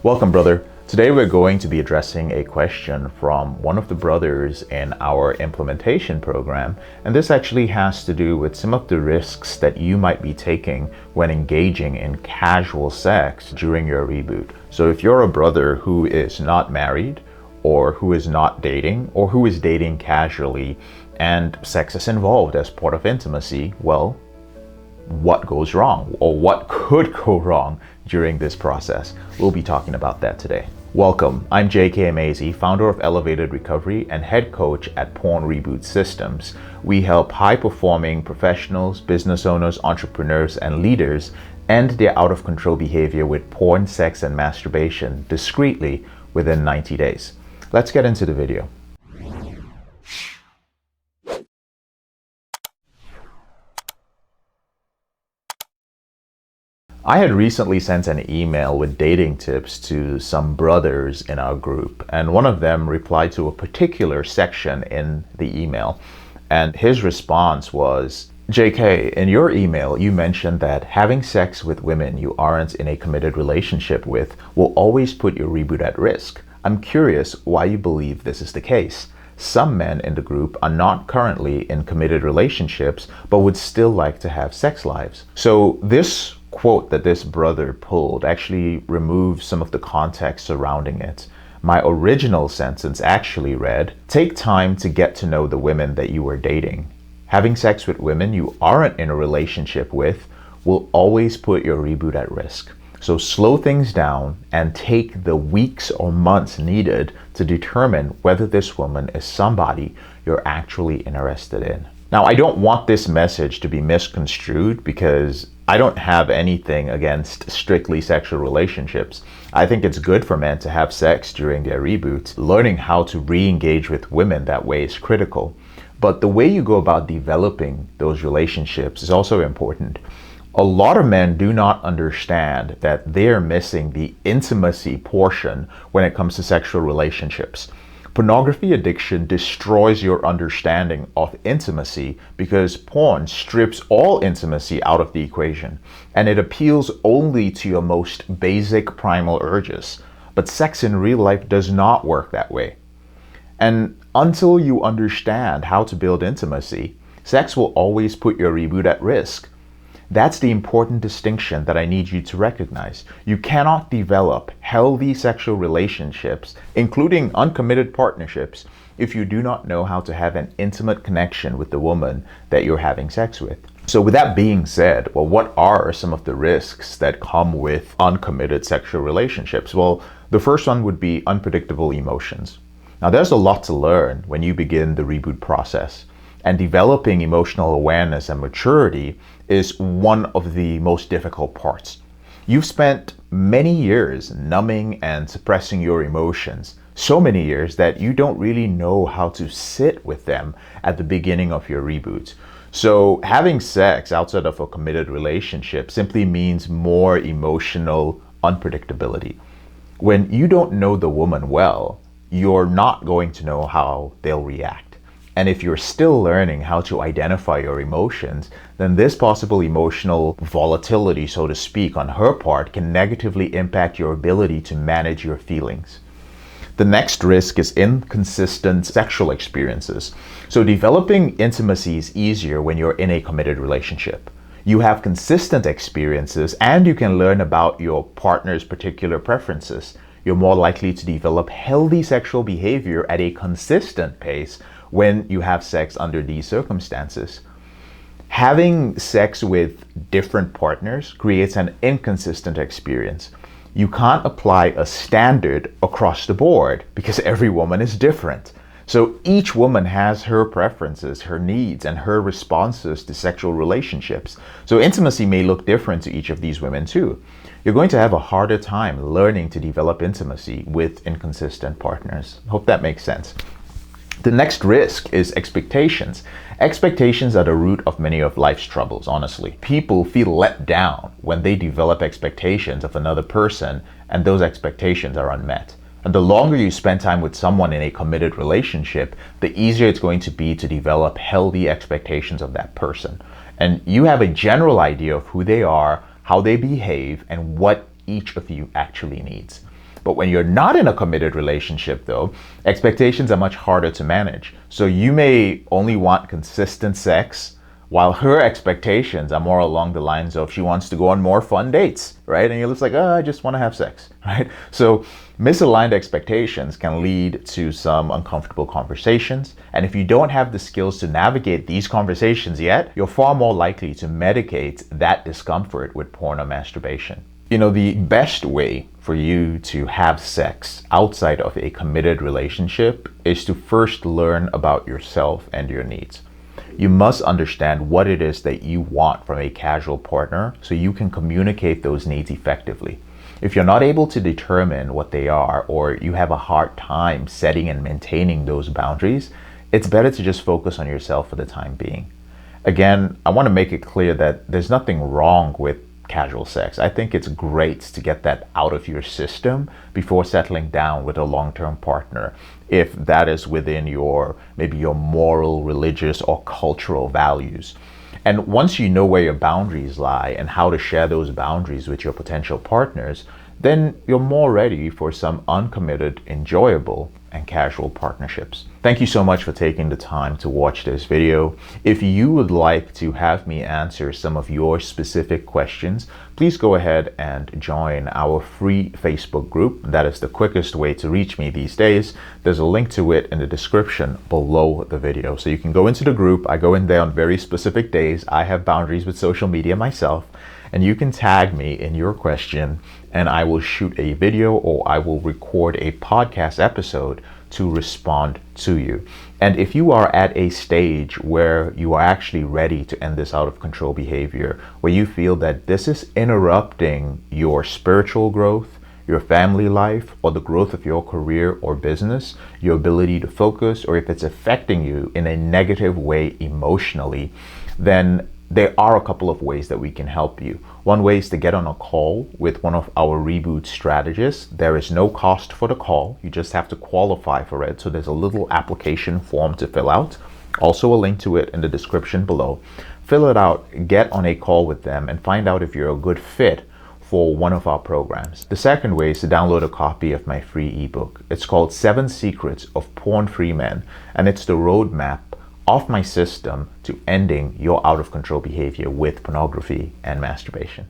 Welcome, brother. Today we're going to be addressing a question from one of the brothers in our implementation program, and this actually has to do with some of the risks that you might be taking when engaging in casual sex during your reboot. So if you're a brother who is not married, or who is not dating, or who is dating casually, and sex is involved as part of intimacy, well, what goes wrong or what could go wrong during this process? We'll be talking about that today. Welcome, I'm JK Amazy, founder of Elevated Recovery and head coach at Porn Reboot Systems. We help high-performing professionals, business owners, entrepreneurs, and leaders end their out-of-control behavior with porn, sex, and masturbation discreetly within 90 days. Let's get into the video. I had recently sent an email with dating tips to some brothers in our group, and one of them replied to a particular section in the email, and his response was, JK, in your email, you mentioned that having sex with women you aren't in a committed relationship with will always put your reboot at risk. I'm curious why you believe this is the case. Some men in the group are not currently in committed relationships, but would still like to have sex lives. So this quote that this brother pulled actually removes some of the context surrounding it. My original sentence actually read, take time to get to know the women that you are dating. Having sex with women you aren't in a relationship with will always put your reboot at risk. So slow things down and take the weeks or months needed to determine whether this woman is somebody you're actually interested in. Now, I don't want this message to be misconstrued because I don't have anything against strictly sexual relationships. I think it's good for men to have sex during their reboot. Learning how to re-engage with women that way is critical. But the way you go about developing those relationships is also important. A lot of men do not understand that they're missing the intimacy portion when it comes to sexual relationships. Pornography addiction destroys your understanding of intimacy because porn strips all intimacy out of the equation, and it appeals only to your most basic primal urges. But sex in real life does not work that way. And until you understand how to build intimacy, sex will always put your reboot at risk. That's the important distinction that I need you to recognize. You cannot develop healthy sexual relationships, including uncommitted partnerships, if you do not know how to have an intimate connection with the woman that you're having sex with. So with that being said, well, what are some of the risks that come with uncommitted sexual relationships? Well, the first one would be unpredictable emotions. Now, there's a lot to learn when you begin the reboot process. And developing emotional awareness and maturity is one of the most difficult parts. You've spent many years numbing and suppressing your emotions, so many years that you don't really know how to sit with them at the beginning of your reboot. So having sex outside of a committed relationship simply means more emotional unpredictability. When you don't know the woman well, you're not going to know how they'll react. And if you're still learning how to identify your emotions, then this possible emotional volatility, so to speak, on her part can negatively impact your ability to manage your feelings. The next risk is inconsistent sexual experiences. So developing intimacy is easier when you're in a committed relationship. You have consistent experiences and you can learn about your partner's particular preferences. You're more likely to develop healthy sexual behavior at a consistent pace when you have sex under these circumstances. Having sex with different partners creates an inconsistent experience. You can't apply a standard across the board because every woman is different. So each woman has her preferences, her needs, and her responses to sexual relationships. So intimacy may look different to each of these women too. You're going to have a harder time learning to develop intimacy with inconsistent partners. Hope that makes sense. The next risk is expectations. Expectations are the root of many of life's troubles, honestly. People feel let down when they develop expectations of another person and those expectations are unmet. And the longer you spend time with someone in a committed relationship, the easier it's going to be to develop healthy expectations of that person. And you have a general idea of who they are, how they behave, and what each of you actually needs. But when you're not in a committed relationship, though, expectations are much harder to manage. So you may only want consistent sex, while her expectations are more along the lines of she wants to go on more fun dates, right? And you're just like, oh, I just want to have sex, right? So misaligned expectations can lead to some uncomfortable conversations. And if you don't have the skills to navigate these conversations yet, you're far more likely to medicate that discomfort with porn or masturbation. You know, the best way for you to have sex outside of a committed relationship is to first learn about yourself and your needs. You must understand what it is that you want from a casual partner so you can communicate those needs effectively. If you're not able to determine what they are, or you have a hard time setting and maintaining those boundaries, it's better to just focus on yourself for the time being. Again, I want to make it clear that there's nothing wrong with casual sex. I think it's great to get that out of your system before settling down with a long-term partner, if that is within maybe your moral, religious, or cultural values. And once you know where your boundaries lie and how to share those boundaries with your potential partners, then you're more ready for some uncommitted, enjoyable, and casual partnerships. Thank you so much for taking the time to watch this video. If you would like to have me answer some of your specific questions, please go ahead and join our free Facebook group. That is the quickest way to reach me these days. There's a link to it in the description below the video. So you can go into the group. I go in there on very specific days. I have boundaries with social media myself, and you can tag me in your question and I will shoot a video or I will record a podcast episode to respond to you. And if you are at a stage where you are actually ready to end this out of control behavior, where you feel that this is interrupting your spiritual growth, your family life, or the growth of your career or business, your ability to focus, or if it's affecting you in a negative way emotionally, then there are a couple of ways that we can help you. One way is to get on a call with one of our Reboot strategists. There is no cost for the call. You just have to qualify for it. So there's a little application form to fill out. Also a link to it in the description below. Fill it out, get on a call with them, and find out if you're a good fit for one of our programs. The second way is to download a copy of my free ebook. It's called 7 Secrets of Porn-Free Men, and it's the roadmap of my system to ending your out of control behavior with pornography and masturbation.